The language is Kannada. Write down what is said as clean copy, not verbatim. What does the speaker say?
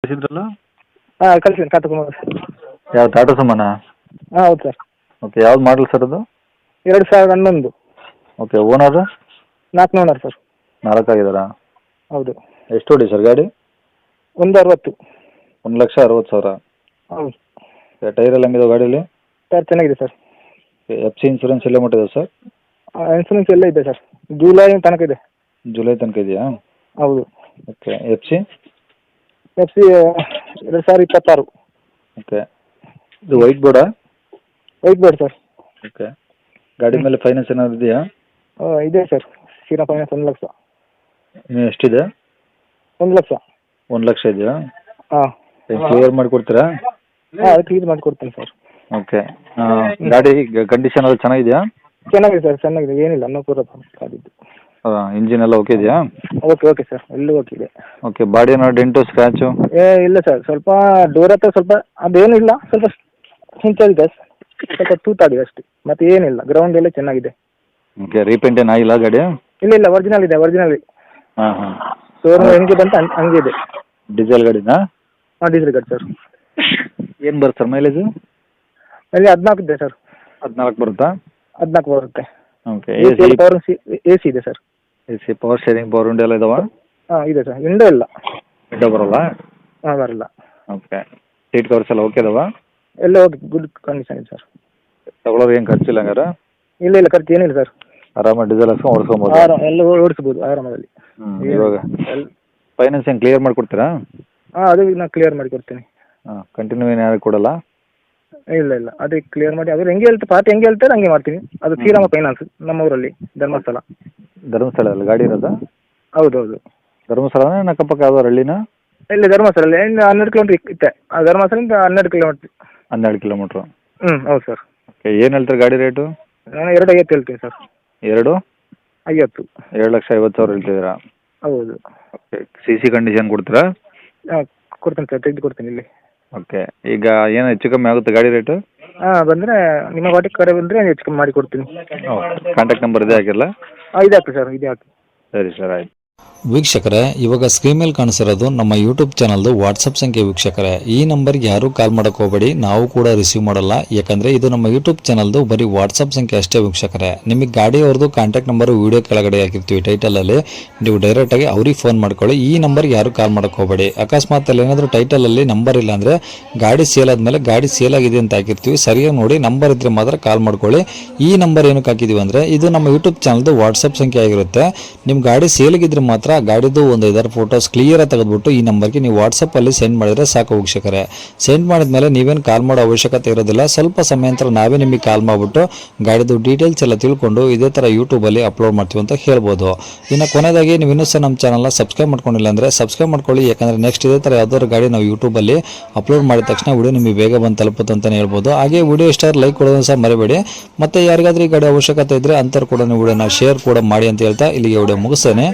ಕಳಿಸಿದ್ರಲ್ಲ. ಹಾಂ ಕಳಿಸಿದ್ದೀನಿ ಟಾಟಾ ಸುಮೋ. ಯಾವ ಟಾಟಾ ಸುಮೋನಾ? ಹಾಂ ಹೌದು ಸರ್. ಓಕೆ, ಯಾವ್ದು ಮಾಡಲ್ ಸರ್ ಅದು? 2011. Okay, owner? 4 owner sir. 4 ಆಗಿದ್ದಾರಾ? ಹೌದು. ಎಷ್ಟು ಹೊಡಿ ಸರ್ ಗಾಡಿ? 160. 1,60,000. ಹೌದು. ಟೈರ್ ಎಲ್ಲ ಹೆಂಗಿದೆ ಗಾಡೀಲಿ? ಸರ್ ಚೆನ್ನಾಗಿದೆ ಸರ್. ಎಫ್ ಸಿ ಇನ್ಸೂರೆನ್ಸ್ ಎಲ್ಲ ಮುಟ್ಟಿದೆ ಸರ್? ಇನ್ಸೂರೆನ್ಸ್ ಎಲ್ಲ ಇದೆ ಸರ್, ಜುಲೈ ತನಕ ಇದೆ. ಜುಲೈ ತನಕ ಇದೆಯಾ? ಹೌದು. Okay, F C? F C 2026. Okay, ಇದು ವೈಟ್ ಬೋರ್ಡಾ? White board sir. ಓಕೆ, ಗಾಡಿ ಮೇಲೆ ಫೈನಾನ್ಸ್ ಏನಾದ್ರು ಇದೆಯಾ? ಇದೆ ಸರ್, ಶ್ರೀರಾ ಫೈನಾನ್ಸ್ 1 ಲಕ್ಷ. ಇನ್ನು ಎಷ್ಟಿದೆ? 1 ಲಕ್ಷ. 1 ಲಕ್ಷ ಇದೆಯಾ? ಹಾಂ. ಕ್ಲಿಯರ್ ಮಾಡಿಕೊಡ್ತೀರಾ? ಹಾಂ ಅದು ಕ್ಲಿಯರ್ ಮಾಡಿಕೊಡ್ತೀನಿ ಸರ್. ಓಕೆ, ಗಾಡಿ ಕಂಡೀಷನ್ ಎಲ್ಲ ಚೆನ್ನಾಗಿದೆಯಾ? ಚೆನ್ನಾಗಿದೆ ಸರ್, ಚೆನ್ನಾಗಿದೆ, ಏನಿಲ್ಲ ಅನ್ನೋ ಪೂರ ಕಾದಿದ್ದು. ಇಂಜಿನ್ ಎಲ್ಲ ಓಕೆ ಇದೆಯಾ? ಓಕೆ ಸರ್, ಎಲ್ಲೂ ಓಕೆ ಇದೆ. ಓಕೆ, ಬಾಡಿ ಏನೋ ಡೆಂಟು ಸ್ಕ್ರ್ಯಾಚು? ಇಲ್ಲ ಸರ್, ಸ್ವಲ್ಪ ಡೋರ್ ಹತ್ರ ಸ್ವಲ್ಪ ಅದೇನಿಲ್ಲ, ಸ್ವಲ್ಪ ಹಿಂಚಾಗಿದೆ, ಸ್ವಲ್ಪ ತೂತಾಗಿದೆ ಅಷ್ಟೇ, ಮತ್ತೆ ಏನಿಲ್ಲ. ಗ್ರೌಂಡ್ ಎಲ್ಲ ಚೆನ್ನಾಗಿದೆ. ಓಕೆ, ರೀಪೇಂಟ್ ಏನು ಆಗಿಲ್ಲ ಗಾಡಿ? ಇಲ್ಲ ಒರಿಜಿನಲ್ ಇದೆ, ಒರಿಜಿನಲ್. ಹಾಂ ಹಾಂ. ಶೋರೂಮ್ ಹೆಂಗೆ ಬಂತ ಹಂಗೆ ಇದೆ. ಡೀಸೆಲ್ ಗಾಡಿನಾ? ಹಾಂ ಡೀಸೆಲ್ ಗಾಡಿ ಸರ್. ಏನು ಬರುತ್ತೆ ಸರ್ ಮೈಲೇಜು? ಅಲ್ಲಿ 14 ಇದೆ ಸರ್. 14 ಬರುತ್ತಾ? 14 ಬರುತ್ತೆ. ಓಕೆ, ಎ ಸಿ ಇದೆ sir. A C, power steering, power window ಎಲ್ಲ ಇದಾವ? ಹಾಂ ಇದೆ ಸರ್, ವಿಂಡೋ ಇಲ್ಲ. ವಿಂಡೋ ಬರೋಲ್ಲ? ಹಾಂ ಬರಲ್ಲ. ಓಕೆ, ಸೀಟ್ ಕವರ್ಸ್ ಎಲ್ಲ ಓಕೆ ಇದಾವ? ಎಲ್ಲ ಓಕೆ, ಗುಡ್ ಕಂಡೀಷನ್ ಇದೆ ಸರ್. ತಗೊಳ್ಳೋರು ಏನು ಖರ್ಚಿಲ್ಲ ಹಂಗಾರೆ? ಇಲ್ಲ ಖರ್ಚು ಏನಿಲ್ಲ ಸರ್. ಆರಾಮಾಗಿ ಡೀಸೆಲ್ ಹಾಕ್ಸ್ಕೊಂಡು ಓಡಿಸ್ಕೊಬೋದು? ಎಲ್ಲ ಓಡಿಸ್ಬೋದು ಆರಾಮದಲ್ಲಿ. ಇವಾಗ ಫೈನಾನ್ಸ್ ಏನು ಕ್ಲಿಯರ್ ಮಾಡಿಕೊಡ್ತೀರಾ? ಹಾಂ ಅದು ನಾನು ಕ್ಲಿಯರ್ ಮಾಡಿ ಕೊಡ್ತೀನಿ. ಹಾಂ, ಕಂಟಿನ್ಯೂ ಏನು ಯಾರು ಕೊಡಲ್ಲ? ಇಲ್ಲ ಅದೇ ಕ್ಲಿಯರ್ ಮಾಡಿ, ಅವ್ರು ಹೆಂಗೆ ಹೇಳ್ತಾರೆ, ಪಾರ್ಟಿ ಹೆಂಗೆ ಹೇಳ್ತಾರೆ ಹಂಗೆ ಮಾಡ್ತೀನಿ. ಅದು ಶ್ರೀರಾಮ ಫೈನಾನ್ಸ್, ನಮ್ಮ ಊರಲ್ಲಿ ಧರ್ಮಸ್ಥಳ. ಧರ್ಮಸ್ಥಳದಲ್ಲಿ ಗಾಡಿ ಇರೋದಾ? ಹೌದೌದು. ಧರ್ಮಸ್ಥಳನೇ ಅಕ್ಕಪಕ್ಕ ಯಾವ್ದಾರು ಹಳ್ಳಿನ? ಇಲ್ಲಿ ಧರ್ಮಸ್ಥಳ 12 ಕಿಲೋಮೀಟ್ರ್ ಇತ್ತೆ. ಆ ಧರ್ಮಸ್ಥಳದಿಂದ 12 ಕಿಲೋಮೀಟ್ರ್. 12 ಕಿಲೋಮೀಟ್ರು. ಹೌದು ಸರ್. ಓಕೆ, ಏನು ಹೇಳ್ತಾರೆ ಗಾಡಿ ರೇಟು? ನಾನು 2,50 ಹೇಳ್ತೀನಿ ಸರ್. 2,50,000? 2,50,000 ಹೇಳ್ತಿದ್ದೀರಾ? ಹೌದು. ಓಕೆ, ಸಿ ಕಂಡೀಷನ್ ಕೊಡ್ತೀರಾ? ಹಾಂ ಕೊಡ್ತೀನಿ ಸರ್, ತೆಗೆದು ಕೊಡ್ತೀನಿ ಇಲ್ಲಿ. ಓಕೆ, ಈಗ ಏನು ಹೆಚ್ಚು ಕಮ್ಮಿ ಆಗುತ್ತೆ ಗಾಡಿ ರೇಟು? ಹಾಂ ಬಂದರೆ ನಿಮ್ಮ ವಾಟಿಗೆ ಕರೆ ಬಂದರೆ ಹೆಚ್ಚು ಕಮ್ಮಿ ಮಾಡಿ ಕೊಡ್ತೀನಿ. ಕಾಂಟ್ಯಾಕ್ಟ್ ನಂಬರ್ ಇದೇ ಹಾಕಿರಲ್ಲ? ಹಾಂ ಇದೆ ಹಾಕಿ ಸರ್, ಇದೆ ಹಾಕಿ. ಸರಿ ಸರ್, ಆಯ್ತು. ವೀಕ್ಷಕರೇ, ಇವಾಗ ಸ್ಕ್ರೀನ್ ಮೇಲೆ ಕಾಣಿಸಿರೋದು ನಮ್ಮ ಯೂಟ್ಯೂಬ್ ಚಾನಲ್ದು ವಾಟ್ಸಪ್ ಸಂಖ್ಯೆ. ವೀಕ್ಷಕರೇ, ಈ ನಂಬರ್ಗೆ ಯಾರೂ ಕಾಲ್ ಮಾಡೋಕೆ ಹೋಗಬೇಡಿ, ನಾವು ಕೂಡ ರಿಸೀವ್ ಮಾಡಲ್ಲ. ಯಾಕಂದರೆ ಇದು ನಮ್ಮ ಯೂಟ್ಯೂಬ್ ಚಾನಲ್ದು ಬರೀ ವಾಟ್ಸಪ್ ಸಂಖ್ಯೆ ಅಷ್ಟೇ. ವೀಕ್ಷಕರೇ, ನಿಮಗೆ ಗಾಡಿಯವ್ರದ್ದು ಕಾಂಟ್ಯಾಕ್ಟ್ ನಂಬರು ವೀಡಿಯೋ ಕೆಳಗಡೆ ಹಾಕಿರ್ತೀವಿ ಟೈಟಲಲ್ಲಿ, ನೀವು ಡೈರೆಕ್ಟಾಗಿ ಅವ್ರಿಗೆ ಫೋನ್ ಮಾಡ್ಕೊಳ್ಳಿ. ಈ ನಂಬರ್ಗೆ ಯಾರೂ ಕಾಲ್ ಮಾಡೋಕೆ ಹೋಗಬೇಡಿ. ಅಕಸ್ಮಾತ್ ಅಲ್ಲಿ ಏನಾದರೂ ಟೈಟಲಲ್ಲಿ ನಂಬರ್ ಇಲ್ಲ ಅಂದರೆ ಗಾಡಿ ಸೇಲ್ ಆದಮೇಲೆ ಗಾಡಿ ಸೇಲ್ ಆಗಿದೆ ಅಂತ ಹಾಕಿರ್ತೀವಿ, ಸರಿಯಾಗಿ ನೋಡಿ ನಂಬರ್ ಇದ್ದರೆ ಮಾತ್ರ ಕಾಲ್ ಮಾಡ್ಕೊಳ್ಳಿ. ಈ ನಂಬರ್ ಏನಕ್ಕೆ ಹಾಕಿದ್ದೀವಿ ಅಂದರೆ ಇದು ನಮ್ಮ ಯೂಟ್ಯೂಬ್ ಚಾನಲ್ದು ವಾಟ್ಸಪ್ ಸಂಖ್ಯೆ ಆಗಿರುತ್ತೆ. ನಿಮ್ಮ ಗಾಡಿ ಸೇಲ್ಗಿದ್ರೆ ಮಾತ್ರ ಗಾಡಿದು ಒಂದು 5 ಫೋಟೋಸ್ ಕ್ಲಿಯರಾಗಿ ತೆಗೆದುಬಿಟ್ಟು ಈ ನಂಬರ್ಗೆ ನೀವು ವಾಟ್ಸಪ್ಪಲ್ಲಿ ಸೆಂಡ್ ಮಾಡಿದರೆ ಸಾಕು. ವೀಕ್ಷಕರೇ, ಸೆಂಡ್ ಮಾಡಿದ್ಮೇಲೆ ನೀವೇನು ಕಾಲ್ ಮಾಡೋ ಅವಶ್ಯಕತೆ ಇರೋದಿಲ್ಲ. ಸ್ವಲ್ಪ ಸಮಯ ನಂತರ ನಾವೇ ನಿಮಗೆ ಕಾಲ್ ಮಾಡಿಬಿಟ್ಟು ಗಾಡಿದು ಡೀಟೇಲ್ಸ್ ಎಲ್ಲ ತಿಳ್ಕೊಂಡು ಇದೇ ಥರ ಯೂಟ್ಯೂಬಲ್ಲಿ ಅಪ್ಲೋಡ್ ಮಾಡ್ತೀವಿ ಅಂತ ಹೇಳ್ಬೋದು. ಇನ್ನು ಕೊನೆಯದಾಗಿ ನೀವು ಇನ್ನೂ ಸಹ ನಮ್ಮ ಚಾನಲ್ನ ಸಬ್ಸ್ಕ್ರೈಬ್ ಮಾಡ್ಕೊಂಡಿಲ್ಲ ಅಂದರೆ ಸಬ್ಸ್ಕ್ರೈಬ್ ಮಾಡ್ಕೊಳ್ಳಿ. ಯಾಕಂದರೆ ನೆಕ್ಸ್ಟ್ ಇದೇ ಥರ ಯಾವ್ದಾದ್ರು ಗಾಡಿ ನಾವು ಯೂಟ್ಯೂಬಲ್ಲಿ ಅಪ್ಲೋಡ್ ಮಾಡಿದ ತಕ್ಷಣ ವಿಡಿಯೋ ನಿಮಗೆ ಬೇಗ ಬಂದು ತಲುಪುತ್ತೆ ಅಂತಲೇ ಹೇಳ್ಬೋದು. ಹಾಗೆ ವಿಡಿಯೋ ಇಷ್ಟ ಲೈಕ್ ಕೊಡೋದನ್ನು ಸಹ ಮರಿಬೇಡಿ. ಮತ್ತು ಯಾರಿಗಾದ್ರೂ ಈ ಗಾಡಿ ಅವಶ್ಯಕತೆ ಇದ್ದರೆ ಅಂಥವ್ರು ಕೂಡ ನೀವು ವಿಡಿಯೋನ ಶೇರ್ ಕೂಡ ಮಾಡಿ ಅಂತ ಹೇಳ್ತಾ ಇಲ್ಲಿಗೆ ವಿಡಿಯೋ ಮುಗಿಸ್ತೇನೆ.